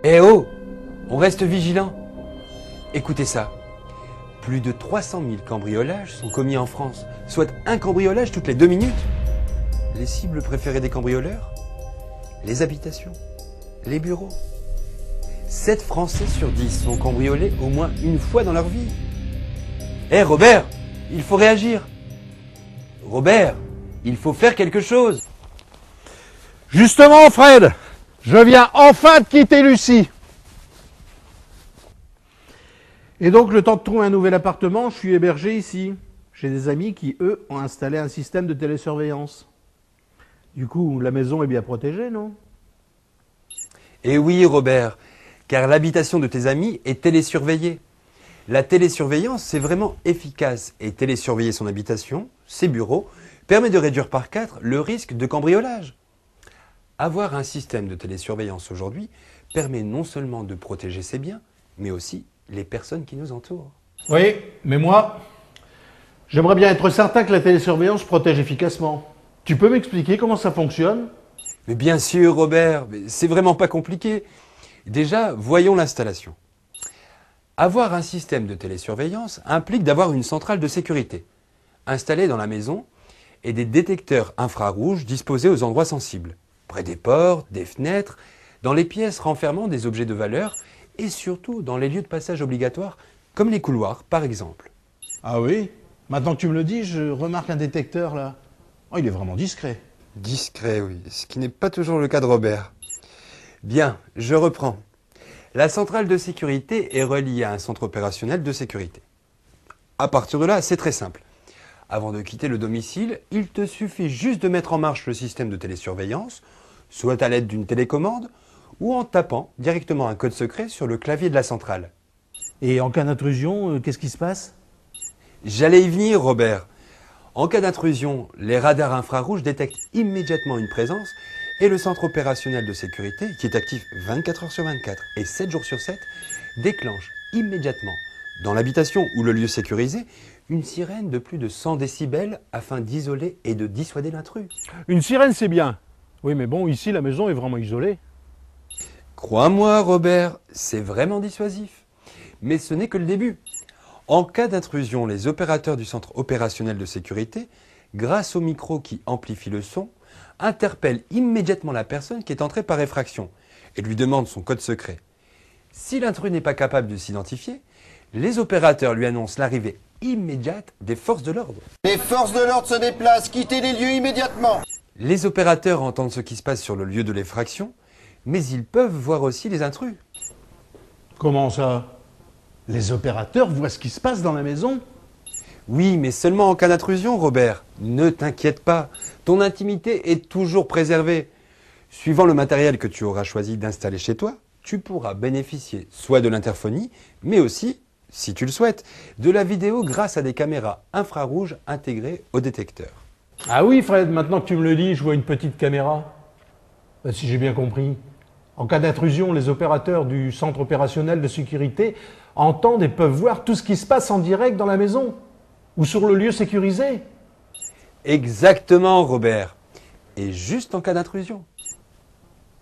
Eh oh! On reste vigilant. Écoutez ça. Plus de 300 000 cambriolages sont commis en France, soit un cambriolage toutes les 2 minutes. Les cibles préférées des cambrioleurs? Les habitations, les bureaux. 7 Français sur 10 sont cambriolés au moins une fois dans leur vie. Eh Robert, il faut réagir. Robert, il faut faire quelque chose. Justement, Fred, je viens enfin de quitter Lucie. Et donc, le temps de trouver un nouvel appartement, je suis hébergé ici. J'ai des amis qui, eux, ont installé un système de télésurveillance. Du coup, la maison est bien protégée, non? Eh oui, Robert, car l'habitation de tes amis est télésurveillée. La télésurveillance, c'est vraiment efficace et télésurveiller son habitation, ses bureaux, permet de réduire par 4 le risque de cambriolage. Avoir un système de télésurveillance aujourd'hui permet non seulement de protéger ses biens, mais aussi les personnes qui nous entourent. Oui, mais moi, j'aimerais bien être certain que la télésurveillance protège efficacement. Tu peux m'expliquer comment ça fonctionne? Mais bien sûr, Robert, c'est vraiment pas compliqué. Déjà, voyons l'installation. Avoir un système de télésurveillance implique d'avoir une centrale de sécurité installée dans la maison et des détecteurs infrarouges disposés aux endroits sensibles, près des portes, des fenêtres, dans les pièces renfermant des objets de valeur et surtout dans les lieux de passage obligatoires, comme les couloirs par exemple. Ah oui? Maintenant que tu me le dis, je remarque un détecteur là. Oh, il est vraiment discret. Discret, oui, ce qui n'est pas toujours le cas de Robert. Bien, je reprends. La centrale de sécurité est reliée à un centre opérationnel de sécurité. À partir de là, c'est très simple. Avant de quitter le domicile, il te suffit juste de mettre en marche le système de télésurveillance, soit à l'aide d'une télécommande, ou en tapant directement un code secret sur le clavier de la centrale. Et en cas d'intrusion, qu'est-ce qui se passe? J'allais y venir, Robert. En cas d'intrusion, les radars infrarouges détectent immédiatement une présence et le centre opérationnel de sécurité, qui est actif 24 heures sur 24 et 7 jours sur 7, déclenche immédiatement, dans l'habitation ou le lieu sécurisé, une sirène de plus de 100 décibels afin d'isoler et de dissuader l'intrus. Une sirène, c'est bien. Oui, mais bon, ici, la maison est vraiment isolée. Crois-moi, Robert, c'est vraiment dissuasif. Mais ce n'est que le début. En cas d'intrusion, les opérateurs du centre opérationnel de sécurité, grâce au micro qui amplifie le son, interpellent immédiatement la personne qui est entrée par effraction et lui demandent son code secret. Si l'intrus n'est pas capable de s'identifier, les opérateurs lui annoncent l'arrivée immédiate des forces de l'ordre. Les forces de l'ordre se déplacent, quittez les lieux immédiatement. Les opérateurs entendent ce qui se passe sur le lieu de l'effraction, mais ils peuvent voir aussi les intrus. Comment ça? Les opérateurs voient ce qui se passe dans la maison? Oui, mais seulement en cas d'intrusion, Robert. Ne t'inquiète pas, ton intimité est toujours préservée. Suivant le matériel que tu auras choisi d'installer chez toi, tu pourras bénéficier soit de l'interphonie, mais aussi, si tu le souhaites, de la vidéo grâce à des caméras infrarouges intégrées au détecteur. Ah oui, Fred, maintenant que tu me le dis, je vois une petite caméra. Si j'ai bien compris. En cas d'intrusion, les opérateurs du centre opérationnel de sécurité entendent et peuvent voir tout ce qui se passe en direct dans la maison ou sur le lieu sécurisé. Exactement, Robert. Et juste en cas d'intrusion.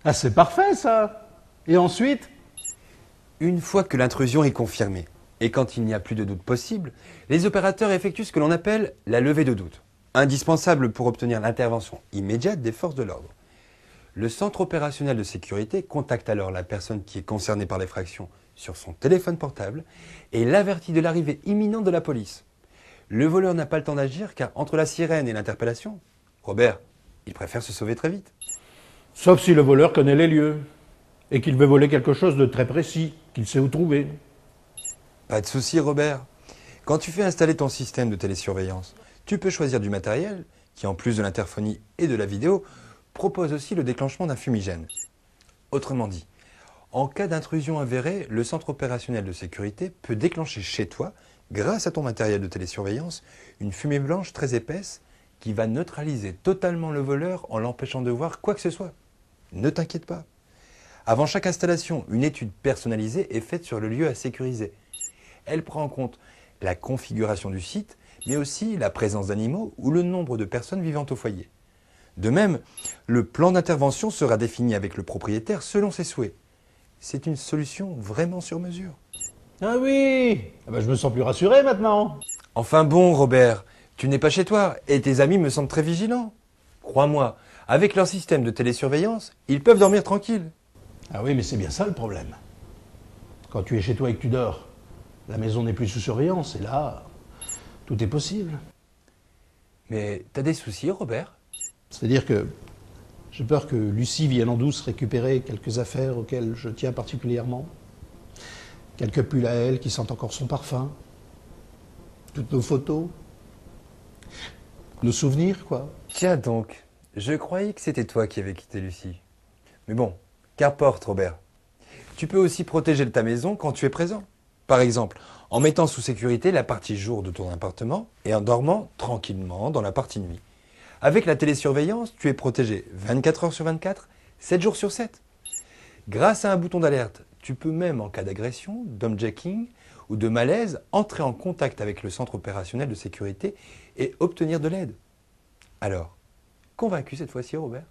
Ah, c'est parfait, ça. Et ensuite? Une fois que l'intrusion est confirmée, et quand il n'y a plus de doute possible, les opérateurs effectuent ce que l'on appelle la levée de doute, indispensable pour obtenir l'intervention immédiate des forces de l'ordre. Le centre opérationnel de sécurité contacte alors la personne qui est concernée par l'effraction sur son téléphone portable et l'avertit de l'arrivée imminente de la police. Le voleur n'a pas le temps d'agir car entre la sirène et l'interpellation, Robert, il préfère se sauver très vite. Sauf si le voleur connaît les lieux et qu'il veut voler quelque chose de très précis, qu'il sait où trouver. Pas de souci, Robert. Quand tu fais installer ton système de télésurveillance, tu peux choisir du matériel qui, en plus de l'interphonie et de la vidéo, propose aussi le déclenchement d'un fumigène. Autrement dit, en cas d'intrusion avérée, le centre opérationnel de sécurité peut déclencher chez toi, grâce à ton matériel de télésurveillance, une fumée blanche très épaisse qui va neutraliser totalement le voleur en l'empêchant de voir quoi que ce soit. Ne t'inquiète pas. Avant chaque installation, une étude personnalisée est faite sur le lieu à sécuriser. Elle prend en compte la configuration du site, mais aussi la présence d'animaux ou le nombre de personnes vivant au foyer. De même, le plan d'intervention sera défini avec le propriétaire selon ses souhaits. c'est une solution vraiment sur mesure. Ah oui, ah ben, je me sens plus rassuré maintenant. Enfin bon, Robert, tu n'es pas chez toi et tes amis me semblent très vigilants. Crois-moi, avec leur système de télésurveillance, ils peuvent dormir tranquilles. Ah oui, mais c'est bien ça le problème. Quand tu es chez toi et que tu dors, la maison n'est plus sous surveillance et là, tout est possible. Mais t'as des soucis, Robert? C'est-à-dire que j'ai peur que Lucie vienne en douce récupérer quelques affaires auxquelles je tiens particulièrement. Quelques pulls à elle qui sentent encore son parfum. Toutes nos photos. Nos souvenirs, quoi. Tiens donc, je croyais que c'était toi qui avais quitté Lucie. Mais bon, qu'importe, Robert. Tu peux aussi protéger ta maison quand tu es présent. Par exemple, en mettant sous sécurité la partie jour de ton appartement et en dormant tranquillement dans la partie nuit. Avec la télésurveillance, tu es protégé 24 heures sur 24, 7 jours sur 7. Grâce à un bouton d'alerte, tu peux même, en cas d'agression, d'homejacking ou de malaise, entrer en contact avec le centre opérationnel de sécurité et obtenir de l'aide. Alors, convaincu cette fois-ci, Robert?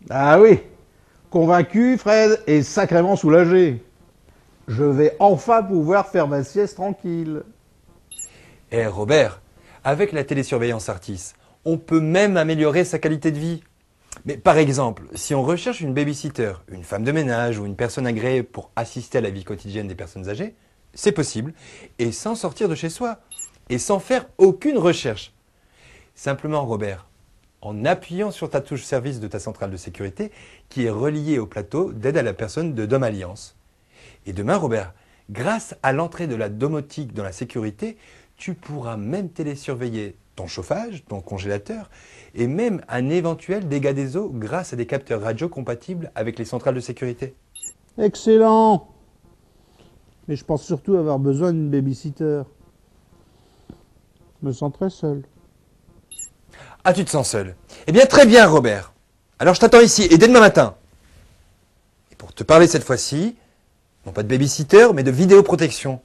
Ah oui, convaincu, Fred, et sacrément soulagé. Je vais enfin pouvoir faire ma sieste tranquille. Eh Robert, avec la télésurveillance Artis, on peut même améliorer sa qualité de vie. Mais par exemple, si on recherche une babysitter, une femme de ménage ou une personne agréée pour assister à la vie quotidienne des personnes âgées, c'est possible, et sans sortir de chez soi, et sans faire aucune recherche. Simplement, Robert, en appuyant sur ta touche service de ta centrale de sécurité qui est reliée au plateau d'aide à la personne de Dom Alliance. Et demain, Robert, grâce à l'entrée de la domotique dans la sécurité, tu pourras même télésurveiller ton chauffage, ton congélateur et même un éventuel dégât des eaux grâce à des capteurs radio compatibles avec les centrales de sécurité. Excellent. Mais je pense surtout avoir besoin d'une babysitter. Je me sens très seul. Ah, tu te sens seul? Eh bien, très bien, Robert. Alors, je t'attends ici, et dès demain matin. Et pour te parler cette fois-ci, non pas de babysitter, mais de vidéoprotection.